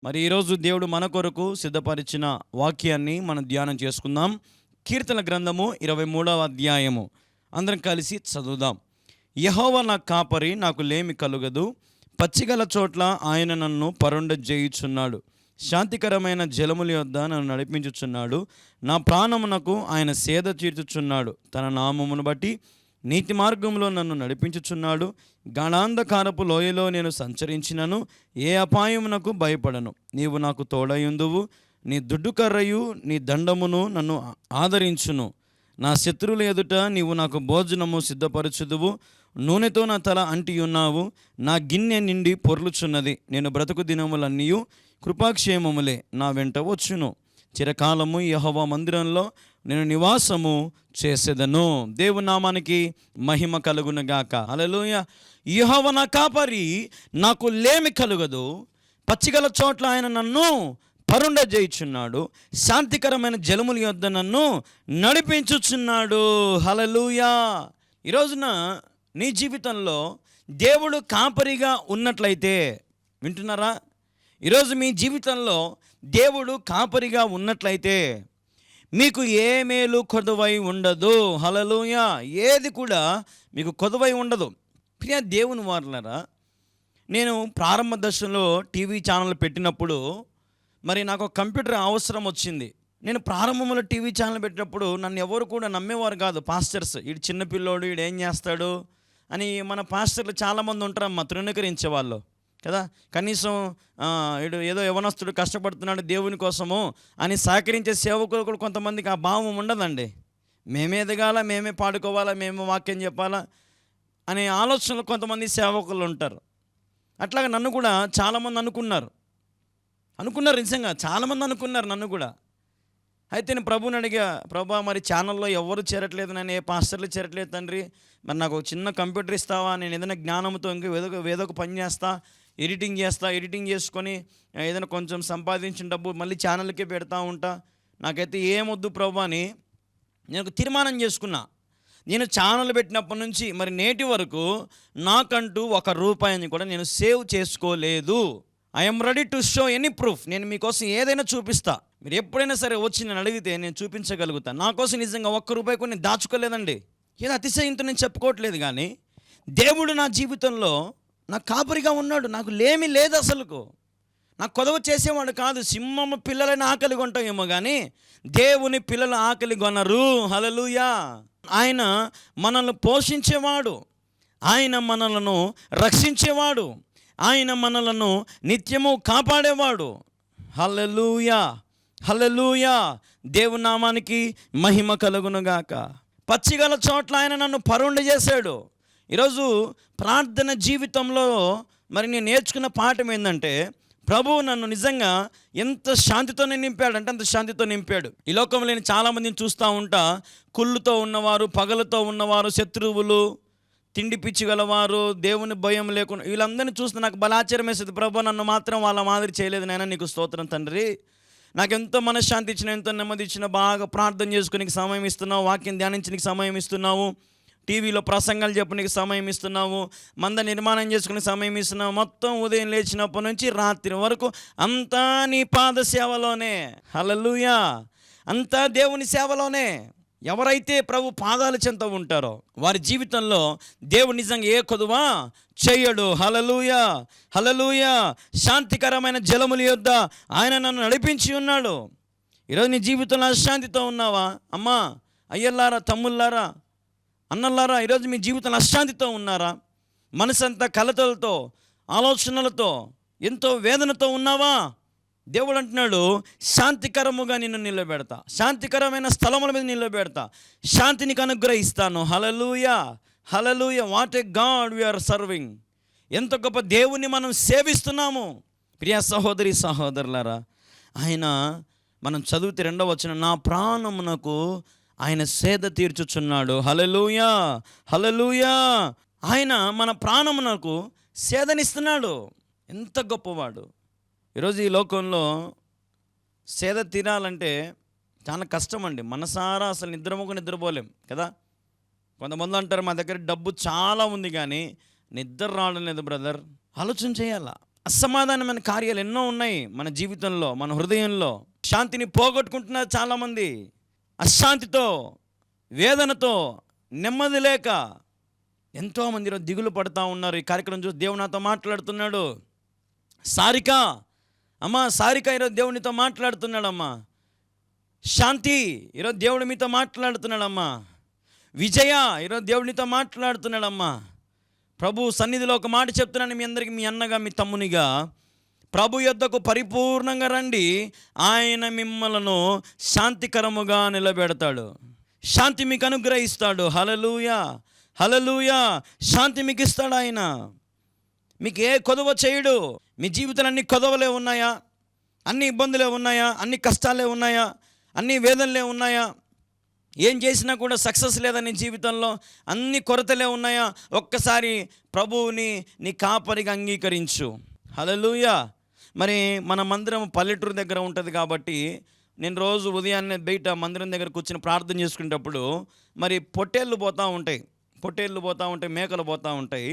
మరి ఈరోజు దేవుడు మన కొరకు సిద్ధపరిచిన వాక్యాన్ని మనం ధ్యానం చేసుకుందాం. కీర్తన గ్రంథము 23వ అధ్యాయము అందరం కలిసి చదువుదాం. యెహోవా నా కాపరి, నాకు లేమి కలుగదు. పచ్చిగల చోట్ల ఆయన నన్ను పరుండజేయుచున్నాడు. శాంతికరమైన జలముల యొద్ద నన్ను నడిపించుచున్నాడు. నా ప్రాణమునకు ఆయన సేద తీర్చుచున్నాడు. తన నామమును బట్టి నీతి మార్గంలో నన్ను నడిపించుచున్నాడు. గాఢాంధకారపు లోయలో నేను సంచరించినను ఏ అపాయమునకు భయపడను. నీవు నాకు తోడయుందువు. నీ దుడ్డు కర్రయు నీ దండమును నన్ను ఆదరించును. నా శత్రువుల ఎదుట నీవు నాకు భోజనము సిద్ధపరచుదువు. నూనెతో నా తల అంటియున్నావు. నా గిన్నె నిండి పొర్లుచున్నది. నేను బ్రతుకు దినములన్నీయు కృపాక్షేమములే నా వెంట వచ్చును. చిరకాలము యెహోవా మందిరంలో నేను నివాసము చేసేదను. దేవుని నామానికి మహిమ కలుగునుగాక. హల్లెలూయా. యెహోవా నా కాపరి, నాకు లేమి కలుగదు. పచ్చిగల చోట్ల ఆయన నన్ను పరుండజేయుచున్నాడు. శాంతికరమైన జలముల యొద్ద నన్ను నడిపించుచున్నాడు. హల్లెలూయా. ఈ రోజున నీ జీవితంలో దేవుడు కాపరిగా ఉన్నట్లయితే, వింటున్నారా? ఈరోజు మీ జీవితంలో దేవుడు కాపరిగా ఉన్నట్లయితే మీకు ఏ మేలు కొదువై ఉండదు. హల్లెలూయా. ఏది కూడా మీకు కొదువై ఉండదు. ప్రియ దేవుని వారలారా, నేను ప్రారంభ దశలో టీవీ ఛానల్ పెట్టినప్పుడు మరి నాకు ఒక కంప్యూటర్ అవసరం వచ్చింది. నేను ప్రారంభంలో టీవీ ఛానల్ పెట్టినప్పుడు నన్ను ఎవరు కూడా నమ్మేవారు కాదు. పాస్టర్స్, వీడు చిన్నపిల్లోడు, వీడు ఏం చేస్తాడు అని మన పాస్టర్లు చాలామంది ఉంటారమ్మా, తృణీకరించే వాళ్ళు కదా. కనీసం వీడు ఏదో యవనస్తుడు కష్టపడుతున్నాడు దేవుని కోసము అని సహకరించే సేవకులు కూడా కొంతమందికి ఆ భావం ఉండదండి. మేమే ఎదగాల, మేమే పాడుకోవాలా, మేమే వాక్యం చెప్పాలా అనే ఆలోచనలు కొంతమంది సేవకులు ఉంటారు. అట్లాగా నన్ను కూడా చాలామంది అనుకున్నారు. నిజంగా చాలామంది అనుకున్నారు నన్ను కూడా. అయితే నేను ప్రభుని అడిగా, ప్రభా మరి ఛానల్లో ఎవరు చేరట్లేదు, నేను ఏ పాస్టర్లు చేరట్లేదు తండ్రి, మరి నాకు ఒక చిన్న కంప్యూటర్ ఇస్తావా, నేను ఏదైనా జ్ఞానంతో ఇంకా ఏదో ఒక పని చేస్తా, ఎడిటింగ్ చేసుకొని ఏదైనా కొంచెం సంపాదించిన డబ్బు మళ్ళీ ఛానల్కే పెడతా ఉంటా, నాకైతే ఏమొద్దు ప్రభు అని నేను ఒక తీర్మానం చేసుకున్నా. నేను ఛానల్ పెట్టినప్పటి నుంచి మరి నేటి వరకు నాకంటూ ₹1 కూడా నేను సేవ్ చేసుకోలేదు. I'm ready to show any proof. నేను మీకోసం ఏదైనా చూపిస్తా. మీరు ఎప్పుడైనా సరే వచ్చి నేను అడిగితే నేను చూపించగలుగుతాను. నా కోసం నిజంగా ₹1 కూడా నేను దాచుకోలేదండి. ఏదో అతిశయంతో నేను చెప్పుకోవట్లేదు, కానీ దేవుడు నా జీవితంలో నాకు కాపరిగా ఉన్నాడు. నాకు లేమి లేదు అసలుకు. నాకు కొదవ చేసేవాడు కాదు. సింహము పిల్లలని ఆకలి కొంటామేమో కానీ దేవుని పిల్లల ఆకలి కొనరు. హల్లెలూయా. ఆయన మనల్ని పోషించేవాడు, ఆయన మనలను రక్షించేవాడు, ఆయన మనలను నిత్యము కాపాడేవాడు. హల్లెలూయా, హల్లెలూయా. దేవుని నామానికి మహిమ కలుగునుగాక. పచ్చిగల చోట్ల ఆయన నన్ను పరుండజేశాడు. ఈరోజు ప్రార్థన జీవితంలో మరి నేను నేర్చుకున్న పాఠం ఏంటంటే, ప్రభువు నన్ను నిజంగా ఎంత శాంతితో నింపాడు అంటే అంత శాంతితో నింపాడు. ఈ లోకంలో నేను చాలామందిని చూస్తూ ఉంటా, కుళ్ళుతో ఉన్నవారు, పగలతో ఉన్నవారు, శత్రువులు, తిండి పిచ్చి గలవారు, దేవుని భయం లేకుండా, వీళ్ళందరినీ చూస్తే నాకు బలాచారం వేసేది. ప్రభు నన్ను మాత్రం వాళ్ళ మాదిరి చేయలేదు నాయనా, నీకు స్తోత్రం తండ్రి. నాకు ఎంతో మనశ్శాంతి ఇచ్చిన, ఎంతో నెమ్మది ఇచ్చిన, బాగా ప్రార్థన చేసుకునేకి సమయం ఇస్తున్నావు, వాక్యం ధ్యానించడానికి సమయం ఇస్తున్నావు, టీవీలో ప్రసంగాలు చెప్పడానికి సమయం ఇస్తున్నావు, మంద నిర్మాణం చేసుకునే సమయం ఇస్తున్నావు. మొత్తం ఉదయం లేచినప్పటి నుంచి రాత్రి వరకు అంతా నీ పాద సేవలోనే. హల్లెలూయా. అంతా దేవుని సేవలోనే. ఎవరైతే ప్రభు పాదాల చెంత ఉంటారో వారి జీవితంలో దేవుడు నిజంగా ఏ కొదువా చెయ్యడు. హల్లెలూయా, హల్లెలూయా. శాంతికరమైన జలముల యొద్ద ఆయన నన్ను నడిపించి ఉన్నాడు. ఈరోజు నీ జీవితంలో అశాంతితో ఉన్నావా? అమ్మా, అయ్యల్లారా, తమ్ముళ్ళారా, అన్నల్లారా, ఈరోజు మీ జీవితంలో అశాంతితో ఉన్నారా? మనసంతా కలతలతో, ఆలోచనలతో, ఎంతో వేదనతో ఉన్నావా? దేవుడు అంటున్నాడు, శాంతికరముగా నిన్ను నిలబెడతా, శాంతికరమైన స్థలముల మీద నిలబెడతా, శాంతిని అనుగ్రహిస్తాను. హల్లెలూయా, హల్లెలూయా. What a God we are serving. ఎంత గొప్ప దేవుని మనం సేవిస్తున్నాము. ప్రియ సహోదరి సహోదరులారా, ఆయన మనం చదివితే 2వ వచనం, నా ప్రాణమునకు ఆయన సేద తీర్చుచున్నాడు. హల్లెలూయా, హల్లెలూయా. ఆయన మన ప్రాణమునకు సేదనిస్తున్నాడు. ఎంత గొప్పవాడు. ఈరోజు ఈ లోకంలో సేద తీరాలంటే చాలా కష్టం అండి. మనసారా అసలు నిద్రపోలేం కదా. కొంతమంది అంటారు, మా దగ్గర డబ్బు చాలా ఉంది కానీ నిద్ర రావడం లేదు బ్రదర్. ఆలోచన చేయాలా. అసమాధానమైన కార్యాలు ఎన్నో ఉన్నాయి మన జీవితంలో, మన హృదయంలో. శాంతిని పోగొట్టుకుంటున్నారు చాలామంది. అశాంతితో, వేదనతో, నెమ్మది లేక ఎంతోమంది ఈరోజు దిగులు పడుతూ ఉన్నారు. ఈ కార్యక్రమం చూసి దేవుడు నాతో మాట్లాడుతున్నాడు. సారిక, అమ్మా సారిక, ఈరోజు దేవునితో మాట్లాడుతున్నాడమ్మా. శాంతి, ఈరోజు దేవుడు మీతో మాట్లాడుతున్నాడమ్మా. విజయ, ఈరోజు దేవునితో మాట్లాడుతున్నాడమ్మా. ప్రభు సన్నిధిలో ఒక మాట చెప్తున్నాను మీ అందరికీ, మీ అన్నగా, మీ తమ్మునిగా. ప్రభు యొద్దకు పరిపూర్ణంగా రండి, ఆయన మిమ్మలను శాంతికరముగా నిలబెడతాడు, శాంతి మీకు అనుగ్రహిస్తాడు. హల్లెలూయా, హల్లెలూయా. శాంతి మీకు ఇస్తాడు ఆయన. మీకు ఏ కొదవ చేయడు. మీ జీవితంలో అన్ని కొదవలే ఉన్నాయా? అన్ని ఇబ్బందులే ఉన్నాయా? అన్ని కష్టాలే ఉన్నాయా? అన్ని వేదనలే ఉన్నాయా? ఏం చేసినా కూడా సక్సెస్ లేదా నీ జీవితంలో? అన్ని కొరతలే ఉన్నాయా? ఒక్కసారి ప్రభువుని నీ కాపరిగా అంగీకరించు. హల్లెలూయా. మరి మన మందిరం పల్లెటూరు దగ్గర ఉంటుంది కాబట్టి నేను రోజు ఉదయాన్నే బయట మందిరం దగ్గర కూర్చొని ప్రార్థన చేసుకునేటప్పుడు మరి పొట్టేళ్ళు పోతూ ఉంటాయి, మేకలు పోతూ ఉంటాయి.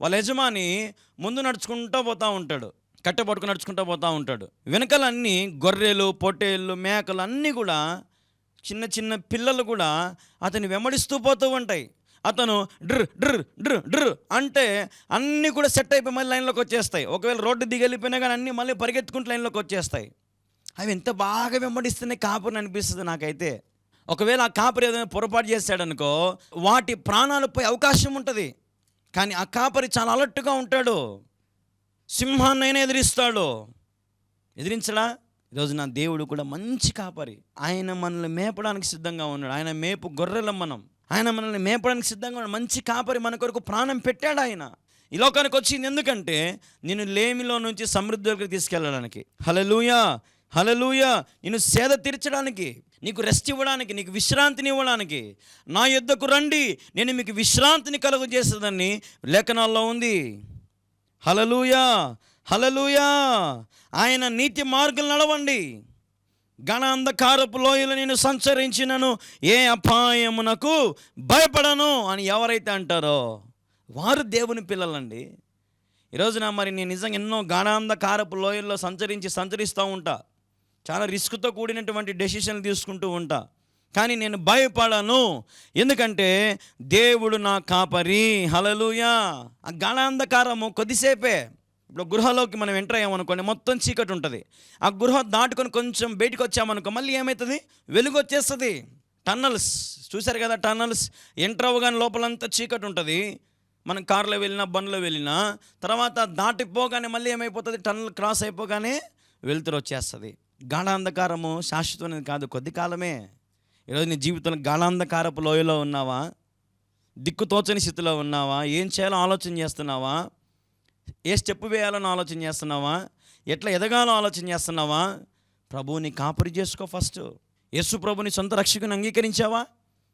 వాళ్ళ యజమాని ముందు నడుచుకుంటూ పోతూ ఉంటాడు, కట్టె పట్టుకుని నడుచుకుంటూ పోతూ ఉంటాడు. వెనకాలన్నీ గొర్రెలు, పొట్టేళ్ళు, మేకలు అన్నీ కూడా, చిన్న చిన్న పిల్లలు కూడా అతన్ని వెంబడిస్తూ పోతూ ఉంటాయి. అతను డ్ర్ డ్ర్ డ్ర్ డ్ర్ అంటే అన్నీ కూడా సెట్ అయిపోయి మళ్ళీ లైన్లోకి వచ్చేస్తాయి. ఒకవేళ రోడ్డు దిగి వెళ్ళిపోయినా కానీ అన్నీ మళ్ళీ పరిగెత్తుకుంటూ లైన్లోకి వచ్చేస్తాయి. అవి ఎంత బాగా వెంబడిస్తున్నాయి కాపురిని అనిపిస్తుంది నాకైతే. ఒకవేళ ఆ కాపరి ఏదైనా పొరపాటు చేశాడనుకో, వాటి ప్రాణాలు పోయే అవకాశం ఉంటుంది. కానీ ఆ కాపరి చాలా అలర్ట్గా ఉంటాడు. సింహాన్నైనా ఎదిరిస్తాడు. ఎదిరించడా? ఈరోజు నా దేవుడు కూడా మంచి కాపరి. ఆయన మనల్ని మేపడానికి సిద్ధంగా ఉన్నాడు. ఆయన మేపు గొర్రెలం మనం. ఆయన మనల్ని మేపడానికి సిద్ధంగా ఉన్నాడు. మంచి కాపరి, మన కొరకు ప్రాణం పెట్టాడు ఆయన. ఈ లోకానికి వచ్చింది ఎందుకంటే నిన్ను లేమిలో నుంచి సమృద్ధిలోకి తీసుకెళ్ళడానికి. హల్లెలూయా, హల్లెలూయా. నిన్ను సేద తీర్చడానికి, నీకు రెస్ట్ ఇవ్వడానికి, నీకు విశ్రాంతిని ఇవ్వడానికి. నా యొద్దకు రండి, నేను మీకు విశ్రాంతిని కలుగజేసేదని లేఖనాల్లో ఉంది. హల్లెలూయా, హల్లెలూయా. ఆయన నీతి మార్గం నడవండి. గణ అంధకారపు లోయలో నేను సంచరించినను ఏ అపాయమునకు భయపడను అని ఎవరైతే అంటారో వారు దేవుని పిల్లలండి. ఈరోజున మరి నేను నిజంగా ఎన్నో గాఢాంధకారపు లోయల్లో సంచరిస్తూ ఉంటా. చాలా రిస్క్తో కూడినటువంటి డెసిషన్లు తీసుకుంటూ ఉంటా. కానీ నేను భయపడను, ఎందుకంటే దేవుడు నా కాపరి. హల్లెలూయా. ఆ గాఢాంధకారము కొద్దిసేపే. ఇప్పుడు గృహలోకి మనం ఎంటర్ అయ్యామనుకోండి, మొత్తం చీకటి ఉంటుంది. ఆ గృహ దాటుకొని కొంచెం బయటకు వచ్చామనుకో, మళ్ళీ ఏమవుతుంది? వెలుగు వచ్చేస్తుంది. టన్నల్స్ చూశారు కదా, టన్నల్స్ ఎంటర్ అవ్వగానే లోపలంతా చీకటి ఉంటుంది. మనం కారులో వెళ్ళినా, బండ్లో వెళ్ళినా, తర్వాత దాటిపోగానే మళ్ళీ ఏమైపోతుంది? టన్నల్ క్రాస్ అయిపోగానే వెలుతురు వచ్చేస్తుంది. గాఢాంధకారము శాశ్వతమైనది కాదు, కొద్ది కాలమే. ఈరోజు నీ జీవితంలో గాఢాంధకారపు లోయలో ఉన్నావా? దిక్కుతోచని స్థితిలో ఉన్నావా? ఏం చేయాలో ఆలోచన చేస్తున్నావా? ఏ స్టెప్ వేయాలని ఆలోచన చేస్తున్నావా? ఎట్లా ఎదగాలో ఆలోచన చేస్తున్నావా? ప్రభువుని కాపరి చేసుకో ఫస్ట్. యేసు ప్రభుని సొంత రక్షకుని అంగీకరించావా?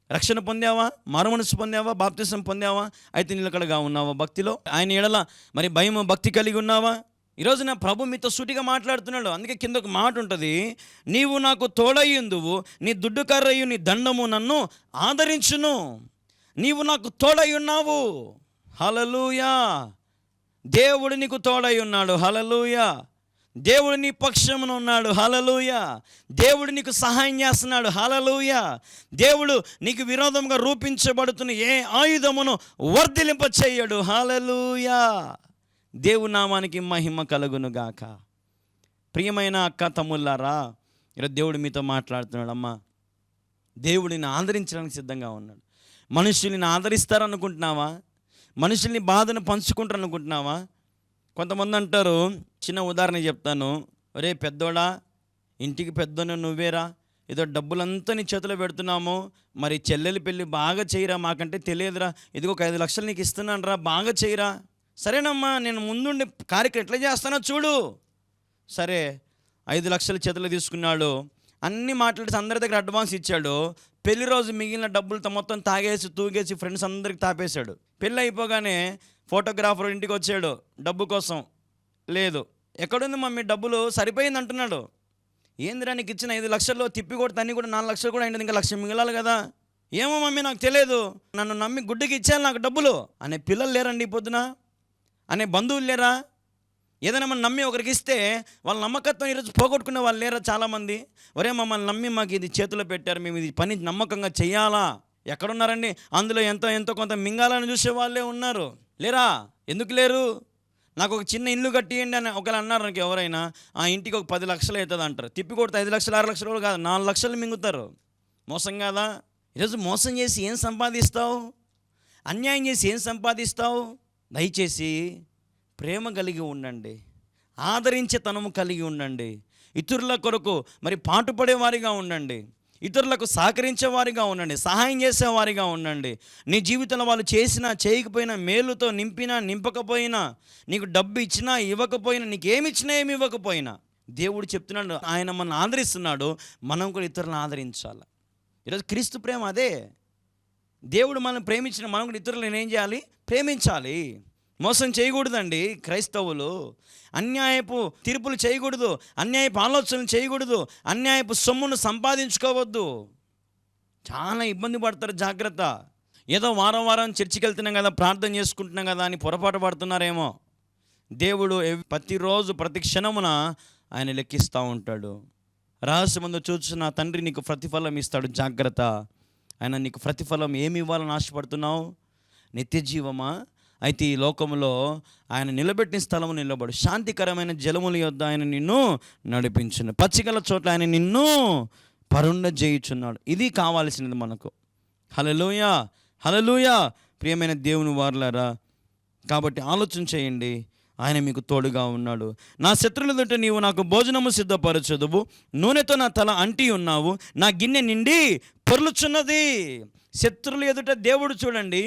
రక్షణ పొందావా? మారుమనసు పొందావా? బాప్తిసం పొందావా? అయితే నిలకడగా ఉన్నావా భక్తిలో? ఆయన ఎడల మరి భయం, భక్తి కలిగి ఉన్నావా? ఈరోజు నా ప్రభు మీతో సూటిగా మాట్లాడుతున్నాడు. అందుకే కింద ఒక మాట ఉంటుంది, నీవు నాకు తోడయ్యుందువు, నీ దుడ్డు కర్రయు నీ దండము నన్ను ఆదరించును. నీవు నాకు తోడై ఉన్నావు. హల్లెలూయా. దేవుడు నీకు తోడై ఉన్నాడు. హల్లెలూయా. దేవుడు నీ పక్షమున ఉన్నాడు. హల్లెలూయా. దేవుడు నీకు సహాయం చేస్తున్నాడు. హల్లెలూయా. దేవుడు నీకు విరోధంగా రూపించబడుతున్న ఏ ఆయుధమును వర్ధిలింప చేయడు. హల్లెలూయా. దేవుని నామానికి మహిమ కలుగునుగాక. ప్రియమైన అక్క తమ్ముళ్ళారా, ఈరోజు దేవుడు మీతో మాట్లాడుతున్నాడు. అమ్మా, దేవుడిని ఆదరించడానికి సిద్ధంగా ఉన్నాడు. మనుషుల్ని ఆదరిస్తారనుకుంటున్నావా? మనుషుల్ని బాధను పంచుకుంటారనుకుంటున్నావా? కొంతమంది అంటారు, చిన్న ఉదాహరణ చెప్తాను. ఒరే పెద్దోడా, ఇంటికి పెద్దోనే నువ్వేరా, ఏదో డబ్బులంతా నీ చేతిలో పెడుతున్నాము, మరి చెల్లెలి పెళ్ళి బాగా చేయరా, మాకంటే తెలియదురా, ఇదిగో ఒక 5 లక్షలు నీకు ఇస్తున్నాను రా, బాగా చేయరా. సరేనమ్మా, నేను ముందుండి కార్యక్రమం ఎట్లా చేస్తానో చూడు. సరే, 5 లక్షలు చేతిలో తీసుకున్నాడు, అన్నీ మాట్లాడేసి అందరి దగ్గర అడ్వాన్స్ ఇచ్చాడు. పెళ్లి రోజు మిగిలిన డబ్బులతో మొత్తం తాగేసి తూగేసి ఫ్రెండ్స్ అందరికి తాపేశాడు. పెళ్ళి అయిపోగానే ఫోటోగ్రాఫర్ ఇంటికి వచ్చాడు డబ్బు కోసం. లేదు, ఎక్కడుంది మమ్మీ డబ్బులు, సరిపోయింది అంటున్నాడు. ఏందిరా నీకు ఇచ్చిన 5 లక్షల్లో తిప్పి కొడితే అన్నీ కూడా 4 లక్షలు కూడా అయింది, ఇంకా 1 లక్ష మిగలాలి కదా. ఏమో మమ్మీ నాకు తెలియదు, నన్ను నమ్మి గుడ్డికి ఇచ్చాను నాకు డబ్బులు అనే పిల్లలు లేరండి ఈ పొద్దున, అనే బంధువులు లేరా? ఏదైనా మనం నమ్మి ఒకరికి ఇస్తే వాళ్ళ నమ్మకత్వం ఈరోజు పోగొట్టుకునే వాళ్ళు లేరా చాలామంది? ఒరే మమ్మల్ని నమ్మి మాకు ఇది చేతిలో పెట్టారు, మేము ఇది పని నమ్మకంగా చేయాలా? ఎక్కడున్నారండి? అందులో ఎంతో కొంత మింగాలని చూసే వాళ్ళే ఉన్నారు. లేరా? ఎందుకు లేరు? నాకు ఒక చిన్న ఇల్లు కట్టియండి అని ఒకవేళ అన్నారు నాకు ఎవరైనా, ఆ ఇంటికి ఒక 10 లక్షలు అవుతుంది అంటారు. తిప్పి కొడితే 5 లక్షలు 6 లక్షలు కాదు, 4 లక్షలు మింగుతారు. మోసం కాదా? ఈరోజు మోసం చేసి ఏం సంపాదిస్తావు? అన్యాయం చేసి ఏం సంపాదిస్తావు? దయచేసి ప్రేమ కలిగి ఉండండి, ఆదరించే తనము కలిగి ఉండండి, ఇతరుల కొరకు మరి పాటుపడే వారిగా ఉండండి, ఇతరులకు సహకరించే వారిగా ఉండండి, సహాయం చేసేవారిగా ఉండండి. నీ జీవితంలో వాళ్ళు చేసినా చేయకపోయినా, మేలుతో నింపినా నింపకపోయినా, నీకు డబ్బు ఇచ్చినా ఇవ్వకపోయినా, నీకేమి ఇచ్చినా ఏమి ఇవ్వకపోయినా, దేవుడు చెప్తున్నాడు, ఆయన మనల్ని ఆదరిస్తున్నాడు, మనం కూడా ఇతరులను ఆదరించాలి. ఈరోజు క్రీస్తు ప్రేమ అదే. దేవుడు మనం ప్రేమించిన మనం కూడా ఇతరులను ఏం చేయాలి? ప్రేమించాలి. మోసం చేయకూడదండి క్రైస్తవులు. అన్యాయపు తీర్పులు చేయకూడదు, అన్యాయపు ఆలోచనలు చేయకూడదు, అన్యాయపు సొమ్మును సంపాదించుకోవద్దు. చాలా ఇబ్బంది పడతారు, జాగ్రత్త. ఏదో వారం చర్చికి వెళ్తున్నాం కదా, ప్రార్థన చేసుకుంటున్నాం కదా అని పొరపాటు పడుతున్నారేమో. దేవుడు ప్రతిరోజు ప్రతి క్షణమున ఆయన లెక్కిస్తూ ఉంటాడు. రహస్యమందు చూస్తున్న తండ్రి నీకు ప్రతిఫలం ఇస్తాడు, జాగ్రత్త. ఆయన నీకు ప్రతిఫలం ఏమి ఇవ్వాలని ఆశపడుతున్నావు? నిత్య జీవమా? అయితే ఈ లోకంలో ఆయన నిలబెట్టిన స్థలము నిలబడు, శాంతికరమైన జలముల యొద్ద ఆయన నిన్ను నడిపించును, పచ్చికల చోట్ల ఆయన నిన్ను పరుండ చేయుచున్నాడు. ఇది కావాల్సినది మనకు. హల్లెలూయా, హల్లెలూయా. ప్రియమైన దేవుని వారలారా, కాబట్టి ఆలోచన చేయండి, ఆయన మీకు తోడుగా ఉన్నాడు. నా శత్రువుల ఎదుట నీవు నాకు భోజనము సిద్ధపరచదువు, నూనెతో నా తల అంటి ఉన్నావు, నా గిన్నె నిండి పొర్లుచున్నది. శత్రువుల ఎదుట దేవుడు చూడండి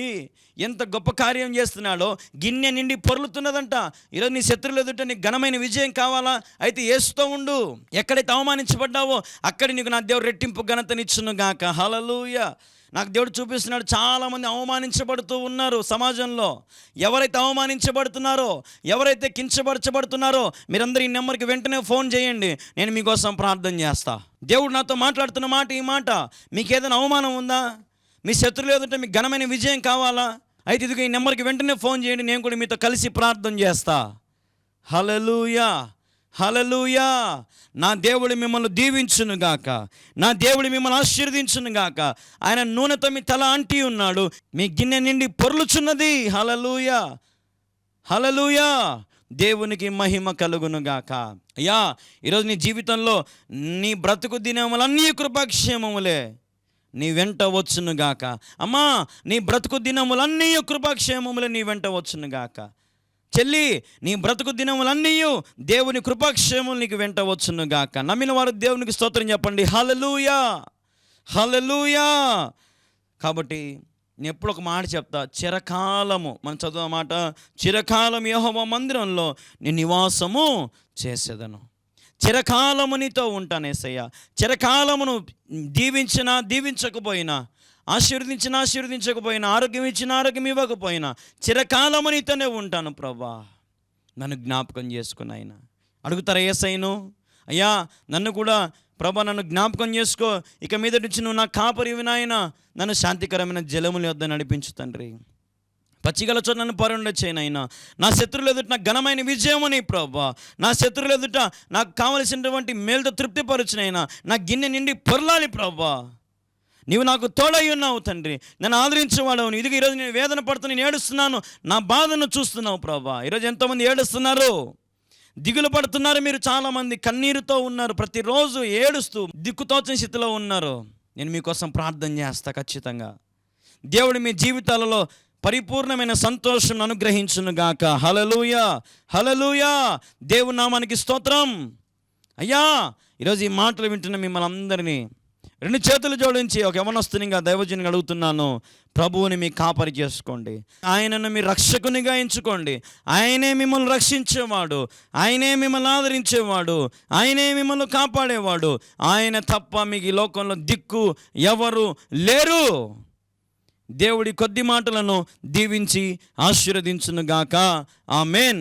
ఎంత గొప్ప కార్యం చేస్తున్నాడో, గిన్నె నిండి పొర్లుతున్నదంట. ఈరోజు నీ శత్రువుల ఎదుట నీకు ఘనమైన విజయం కావాలా? అయితే యేసుతో ఉండు. ఎక్కడైతే అవమానించబడ్డావో అక్కడ నీకు నా దేవుడు రెట్టింపు ఘనతనిచ్చును గాక. హల్లెలూయా. నాకు దేవుడు చూపిస్తున్నాడు, చాలామంది అవమానించబడుతూ ఉన్నారు సమాజంలో. ఎవరైతే అవమానించబడుతున్నారో, ఎవరైతే కించపరచబడుతున్నారో, మీరందరూ ఈ నెంబర్కి వెంటనే ఫోన్ చేయండి, నేను మీకోసం ప్రార్థన చేస్తా. దేవుడు నాతో మాట్లాడుతున్న మాట ఈ మాట. మీకు ఏదైనా అవమానం ఉందా? మీ శత్రువులు ఎదుట మీకు ఘనమైన విజయం కావాలా? అయితే ఇదిగో ఈ నెంబర్కి వెంటనే ఫోన్ చేయండి, నేను కూడా మీతో కలిసి ప్రార్థన చేస్తా. హల్లెలూయా, హల్లెలూయా. నా దేవుడు మిమ్మల్ని దీవించునుగాక, నా దేవుడు మిమ్మల్ని ఆశీర్వదించునుగాక. ఆయన నూనెతో మీ తల అంటి ఉన్నాడు, మీ గిన్నె నిండి పొర్లుచున్నది. హల్లెలూయా, హల్లెలూయా. దేవునికి మహిమ కలుగునుగాక. అయ్యా, ఈరోజు నీ జీవితంలో నీ బ్రతుకు దినములన్నీ కృపాక్షేమములే నీ వెంట వచ్చునుగాక. అమ్మా, నీ బ్రతుకు దినములన్నీ కృపాక్షేమములే నీ వెంట వచ్చునుగాక. చెల్లి, నీ బ్రతుకు దినములన్నీ దేవుని కృపాక్షేమములు నీకు వెంట వచ్చునుగాక. నమ్మిన వారు దేవునికి స్తోత్రం చెప్పండి. హల్లెలూయా, హల్లెలూయా. కాబట్టి నేను ఎప్పుడు ఒక మాట చెప్తా, చిరకాలము, మనం చదువు మాట, చిరకాలం యెహోవా మందిరంలో నీ నివాసము చేసేదను. చిరకాలము నీతో ఉంటాను యేసయ్య. చిరకాలమును దీవించినా దీవించకపోయినా, ఆశీర్వదించకపోయినా, ఆరోగ్యం ఇచ్చినా ఆరోగ్యం ఇవ్వకపోయినా, చిరకాలము నీతోనే ఉంటాను ప్రభా. నన్ను జ్ఞాపకం చేసుకుని ఆయన అడుగుతారా యేసయ్యను, అయ్యా నన్ను కూడా ప్రభా నన్ను జ్ఞాపకం చేసుకో, ఇక మీద నుంచి నువ్వు నా కాపరివి నాయన, నన్ను శాంతికరమైన జలముల యొద్ద నడిపించు తండ్రి, పచ్చిగల చోట నన్ను పరుండ చేయనైనా, నా శత్రువుల ఎదుట నాకు ఘనమైన విజయమని ప్రభా, నా శత్రువుల ఎదుట నాకు కావలసినటువంటి మేలుతో తృప్తిపరచునైనా, నా గిన్నె నిండి పొరలాలి ప్రభా. నీవు నాకు తోడై ఉన్నావు తండ్రి, నన్ను ఆదరించేవాడవు. ఇదిగో ఈరోజు నేను వేదన పడుతూ నేను ఏడుస్తున్నాను, నా బాధను చూస్తున్నావు ప్రభా. ఈరోజు ఎంతోమంది ఏడుస్తున్నారు, దిగులు పడుతున్నారు, మీరు చాలామంది కన్నీరుతో ఉన్నారు, ప్రతిరోజు ఏడుస్తూ దిక్కుతోచని స్థితిలో ఉన్నారు. నేను మీకోసం ప్రార్థన చేస్తా. ఖచ్చితంగా దేవుడు మీ జీవితాలలో పరిపూర్ణమైన సంతోషం అనుగ్రహించును గాక. హల్లెలూయా, హల్లెలూయా. దేవుని నామానికి స్తోత్రం. అయ్యా, ఈరోజు ఈ మాటలు వింటున్న మిమ్మల్ని అందరినీ 2 చేతులు జోడించి ఒక యవనస్తునిగా దైవజనుని అడుగుతున్నాను, ప్రభువుని మీ కాపరి చేసుకోండి, ఆయనను మీ రక్షకునిగా ఎంచుకోండి. ఆయనే మిమ్మల్ని రక్షించేవాడు, ఆయనే మిమ్మల్ని ఆదరించేవాడు, ఆయనే మిమ్మల్ని కాపాడేవాడు. ఆయన తప్ప మీకు ఈ లోకంలో దిక్కు ఎవరు లేరు. దేవుడి కొద్ది మాటలను దీవించి ఆశీర్వదించును గాక. ఆమేన్.